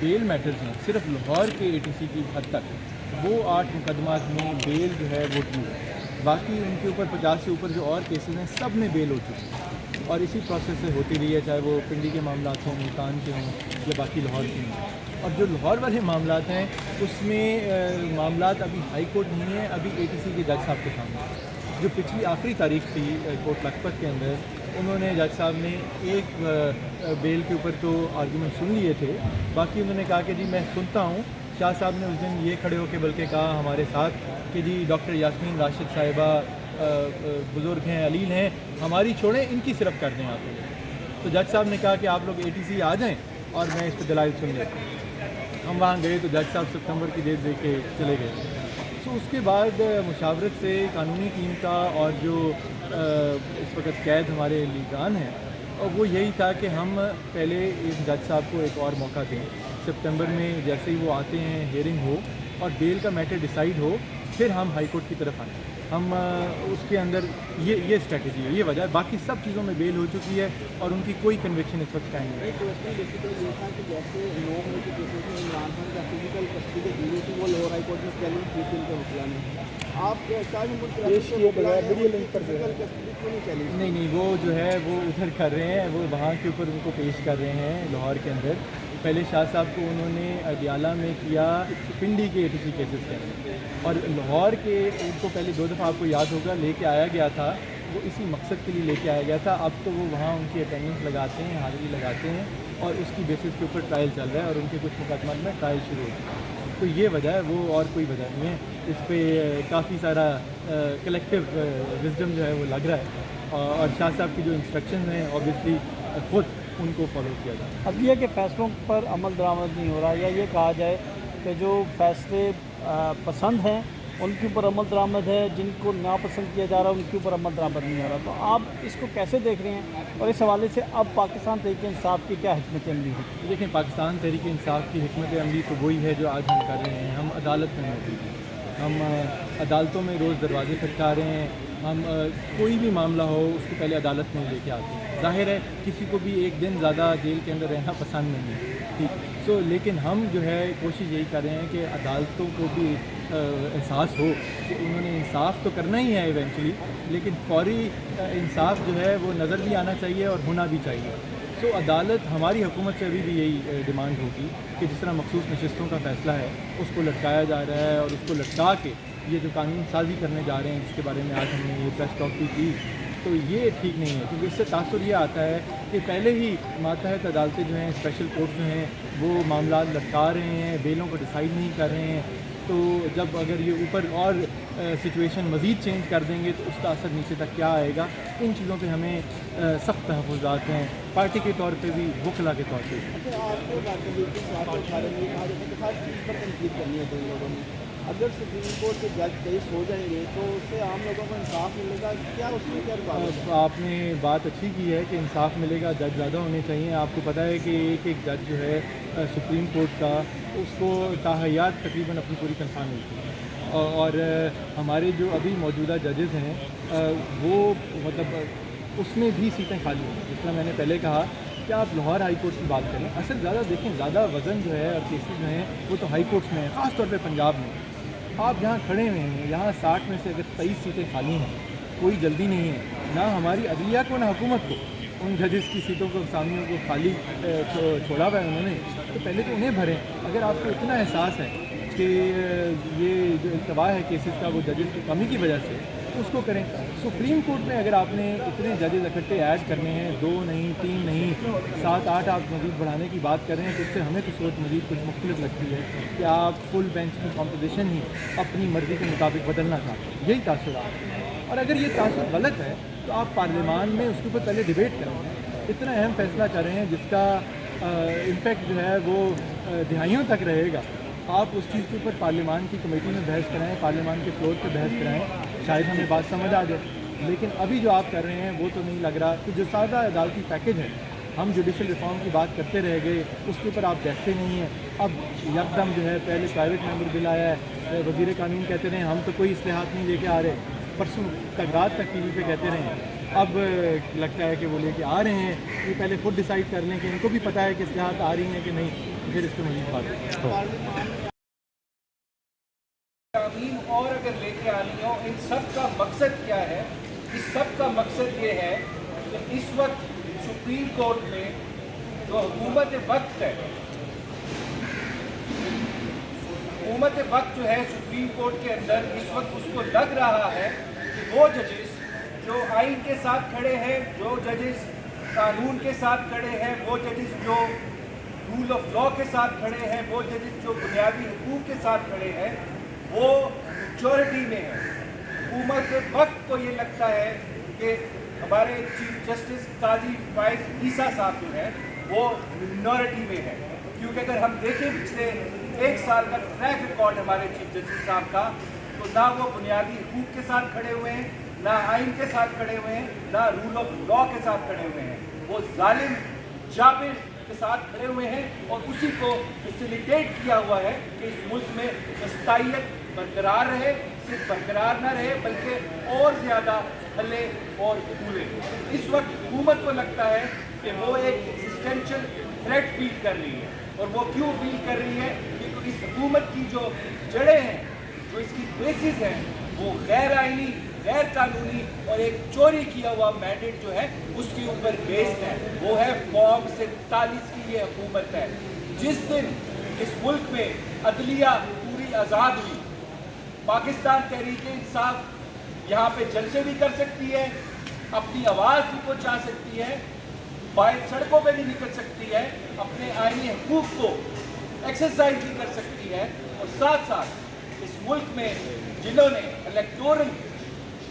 بیل matters ہیں صرف لاہور کے ATC کی حد تک وہ 8 مقدمات میں بیل جو ہے وہ ٹو ہے، باقی ان کے اوپر 50 سے اوپر جو اور کیسز ہیں سب میں بیل ہو چکی ہے، اور اسی پروسیس سے ہوتی رہی ہے، چاہے وہ پنڈی کے معاملات ہوں، ملتان کے ہوں یا باقی لاہور کے ہوں۔ اور جو لاہور والے معاملات ہیں اس میں معاملات ابھی ہائی کورٹ نہیں ہیں، ابھی ATC کے جج صاحب کے سامنے ہیں۔ جو پچھلی آخری تاریخ تھی کوٹ لکھپت کے اندر، انہوں نے جج صاحب نے ایک بیل کے اوپر تو آرگومنٹ سن لیے تھے، باقی انہوں نے کہا کہ جی میں سنتا ہوں۔ شاہ صاحب نے اس دن یہ کھڑے ہو کے بلکہ کہا ہمارے ساتھ کہ جی ڈاکٹر یاسمین راشد صاحبہ بزرگ ہیں، علیل ہیں، ہماری چھوڑیں، ان کی صرف کر دیں آپ لوگ۔ تو جج صاحب نے کہا کہ آپ لوگ ATC آ جائیں اور میں اس پہ دلائل سن لیتا ہوں۔ ہم وہاں گئے تو جج صاحب ستمبر کی ڈیٹ دے کے چلے گئے۔ تو اس کے بعد مشاورت سے قانونی ٹیم کا اور جو اس وقت قید ہمارے لیگان ہیں، اور وہ یہی تھا کہ ہم پہلے اس جج صاحب کو ایک اور موقع دیں، سپتمبر میں جیسے ہی وہ آتے ہیں ہیئرنگ ہو اور بیل کا میٹر ڈیسائیڈ ہو، پھر ہم ہائی کورٹ کی طرف آئیں۔ ہم اس کے اندر یہ اسٹریٹجی ہے، یہ وجہ ہے، باقی سب چیزوں میں بیل ہو چکی ہے اور ان کی کوئی کنوکشن اس وقت قائم نہیں ہے۔ یہ تھا کہ جیسے 9 مئی کے کیسز میں عمران خان کا فزیکل کسٹڈی کے دینے تھی وہ لاہور ہائی کورٹ میں چیلنج کی تھی ان کے وکلا نے، آپ نہیں وہ جو ہے وہ ادھر کر رہے ہیں، وہ وہاں کے اوپر ان کو پیش کر رہے ہیں لاہور کے اندر۔ پہلے شاہ صاحب کو انہوں نے اڈیالہ میں کیا پنڈی کے ATC کیسز کے اندر، اور لاہور کے ان کو پہلے 2 دفعہ آپ کو یاد ہوگا لے کے آیا گیا تھا، وہ اسی مقصد کے لیے لے کے آیا گیا تھا۔ اب تو وہ وہاں ان کی اٹینڈنس لگاتے ہیں، حاضری لگاتے ہیں، اور اس کی بیسس کے اوپر ٹرائل چل رہا ہے اور ان کے کچھ مقدمات میں ٹرائل شروع ہو چکا ہے۔ تو یہ وجہ ہے، وہ اور کوئی وجہ نہیں ہے۔ اس پہ کافی سارا کلیکٹیو وزڈم جو ہے وہ لگ رہا ہے، اور شاہ صاحب کی جو انسٹرکشن ہیں اوبیسلی خود ان کو فالو کیا جائے۔ اب یہ کہ فیصلوں پر عمل درآمد نہیں ہو رہا، یا یہ کہا جائے کہ جو فیصلے پسند ہیں ان کے اوپر عمل درآمد ہے، جن کو ناپسند کیا جا رہا ہے ان کے اوپر عمل درآمد نہیں ہو رہا، تو آپ اس کو کیسے دیکھ رہے ہیں، اور اس حوالے سے اب پاکستان تحریک انصاف کی کیا حکمت عملی ہے؟ دیکھیں، پاکستان تحریک انصاف کی حکمت عملی تو وہی ہے جو آج ہم کر رہے ہیں۔ ہم عدالت میں موجود ہیں، ہم عدالتوں میں روز دروازے کھٹکا رہے ہیں، ہم کوئی بھی معاملہ ہو اس کو پہلے عدالت میں لے کے آتے ہیں۔ ظاہر ہے کسی کو بھی ایک دن زیادہ جیل کے اندر رہنا پسند نہیں ہے، ٹھیک لیکن ہم جو ہے کوشش یہی کر رہے ہیں کہ عدالتوں کو بھی احساس ہو کہ انہوں نے انصاف تو کرنا ہی ہے ایونچولی، لیکن فوری انصاف جو ہے وہ نظر بھی آنا چاہیے اور ہونا بھی چاہیے۔ عدالت ہماری حکومت سے ابھی بھی یہی ڈیمانڈ ہوگی کہ جس طرح مخصوص نشستوں کا فیصلہ ہے اس کو لٹکایا جا رہا ہے، اور اس کو لٹکا کے یہ جو قانون سازی کرنے جا رہے ہیں جس کے بارے میں آج ہم نے یہ پریس ٹاک بھی کی، تو یہ ٹھیک نہیں ہے، کیونکہ اس سے تاثر یہ آتا ہے کہ پہلے ہی ماتحت عدالتیں جو ہیں، اسپیشل کورٹ جو ہیں، وہ معاملات لٹکا رہے ہیں، بیلوں کو ڈیسائیڈ نہیں کر رہے ہیں۔ تو جب اگر یہ اوپر اور سچویشن مزید چینج کر دیں گے تو اس کا اثر نیچے تک کیا آئے گا، ان چیزوں پہ ہمیں سخت تحفظات ہیں، پارٹی کے طور پہ بھی، وکلا کے طور پہ بھی۔ اگر سپریم کورٹ کے جج کیس ہو جائیں گے تو اس سے عام لوگوں کو انصاف ملے گا، کیا اس میں کیا رکاوٹ ہے؟ آپ نے بات اچھی کی ہے کہ انصاف ملے گا، جج زیادہ ہونے چاہیے۔ آپ کو پتہ ہے کہ ایک جج جو ہے سپریم کورٹ کا، اس کو تاحیات تقریباً اپنی پوری تنخواہ ملتی ہے، اور ہمارے جو ابھی موجودہ ججز ہیں وہ مطلب اس میں بھی سیٹیں خالی ہیں۔ جس طرح میں نے پہلے کہا کہ آپ لاہور ہائی کورٹ کی بات کریں، اصل زیادہ دیکھیں، زیادہ وزن جو ہے اور کیسز جو ہیں وہ تو ہائی کورٹس میں ہیں، خاص طور پہ پنجاب میں۔ آپ جہاں کھڑے ہوئے ہیں، یہاں 60 میں سے اگر 23 سیٹیں خالی ہیں، کوئی جلدی نہیں ہے، نہ ہماری عدلیہ کو نہ حکومت کو، ان ججز کی سیٹوں کو، سامیوں کو خالی چھوڑا ہوا ہے انہوں نے، تو پہلے تو انہیں بھریں۔ اگر آپ کو اتنا احساس ہے کہ یہ جو التوا ہے کیسز کا وہ ججز کی کمی کی وجہ سے، تو اس کو کریں۔ سپریم کورٹ میں اگر آپ نے اتنے ججز اکٹھے ایڈ کرنے ہیں، 2 نہیں، 3 نہیں، 7 8 آپ مزید بڑھانے کی بات کر رہے ہیں، تو اس سے ہمیں تو صورت مزید کچھ مختلف لگتی ہے کہ آپ فل بینچ کی کمپوزیشن ہی اپنی مرضی کے مطابق بدلنا چاہتے ہیں، یہی تاثرات ہے۔ اور اگر یہ تاثر غلط ہے تو آپ پارلیمان میں اس کے اوپر پہلے ڈیبیٹ کریں۔ اتنا اہم فیصلہ کر رہے ہیں جس کا امپیکٹ جو ہے وہ دہائیوں تک رہے گا، آپ اس چیز کے اوپر پارلیمان کی کمیٹی میں بحث کرائیں، پارلیمان کے فلور پہ بحث کرائیں، شاید ہمیں بات سمجھ آ جائے۔ لیکن ابھی جو آپ کر رہے ہیں وہ تو نہیں لگ رہا کہ جو سادہ عدالتی پیکج ہے، ہم جوڈیشل ریفارم کی بات کرتے رہ گئے، اس کے اوپر آپ دیکھتے نہیں ہیں۔ اب یکدم جو ہے پہلے پرائیویٹ ممبر بل آیا ہے، وزیر قانون کہتے رہے ہم تو کوئی اصلاحات نہیں لے کے آ رہے، پرسوں تک رات تک TV پہ کہتے رہے ہیں، اب لگتا ہے کہ وہ لے کے آ رہے ہیں۔ یہ پہلے خود ڈیسائیڈ کر لیں کہ ان کو بھی پتہ ہے کہ اصلاحات آ رہی ہیں کہ نہیں۔ پھر اس پہ مزید بات کریں۔ تعمیم اور اگر لے کے آنی ہو، ان سب کا مقصد کیا ہے؟ اس سب کا مقصد یہ ہے کہ اس وقت سپریم کورٹ میں جو حکومت وقت ہے، حکومت وقت جو ہے سپریم کورٹ کے اندر اس وقت اس کو لگ رہا ہے کہ وہ ججز جو آئین کے ساتھ کھڑے ہیں، جو ججز قانون کے ساتھ کھڑے ہیں، وہ ججز جو رول آف لا کے ساتھ کھڑے ہیں، وہ ججز جو بنیادی حقوق کے ساتھ کھڑے ہیں، وہ میجورٹی میں ہے۔ حکومت وقت کو یہ لگتا ہے کہ ہمارے چیف جسٹس قاضی فائز عیسیٰ صاحب جو ہیں وہ منورٹی میں ہے، کیونکہ اگر ہم دیکھیں پچھلے 1 سال کا ٹریک ریکارڈ ہمارے چیف جسٹس صاحب کا، تو نہ وہ بنیادی حقوق کے ساتھ کھڑے ہوئے ہیں، نہ آئین کے ساتھ کھڑے ہوئے ہیں، نہ رول آف لا کے ساتھ کھڑے ہوئے ہیں۔ وہ ظالم جابر کے ساتھ کھڑے ہوئے ہیں اور اسی کو فیسیلیٹیٹ کیا ہوا ہے کہ اس ملک میں وسطائیت برقرار رہے، صرف برقرار نہ رہے بلکہ اور زیادہ پھلے اور پھولے۔ اس وقت حکومت کو لگتا ہے کہ وہ ایک ایگزسٹینشل تھریٹ فیل کر رہی ہے، اور وہ کیوں فیل کر رہی ہے؟ کیونکہ اس حکومت کی جو جڑیں ہیں، جو اس کی بیسز ہیں، وہ غیر آئینی، غیر قانونی اور ایک چوری کیا ہوا مینڈیٹ جو ہے اس کے اوپر بیسڈ ہے۔ وہ ہے فارم 47 کی یہ حکومت ہے۔ جس دن اس ملک میں عدلیہ پوری آزاد ہوئی، پاکستان تحریک انصاف یہاں پہ جلسے بھی کر سکتی ہے، اپنی آواز بھی پہنچا سکتی ہے، باہر سڑکوں پہ بھی نکل سکتی ہے، اپنے آئینی حقوق کو ایکسرسائز بھی کر سکتی ہے، اور ساتھ ساتھ اس ملک میں جنہوں نے الیکٹورل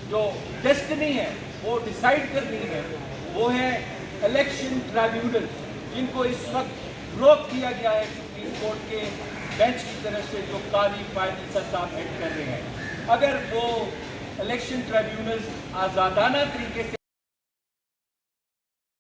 جو ڈیسٹنی ہے وہ ڈیسائیڈ کرنی ہے، وہ ہے الیکشن ٹرائیبیونل، جن کو اس وقت روک دیا گیا ہے سپریم کورٹ کے بینچ کی طرف سے، جو قاضی فائز عیسیٰ صاحب ہیڈ کر رہے ہیں۔ اگر وہ الیکشن ٹرائیبیونلز آزادانہ طریقے سے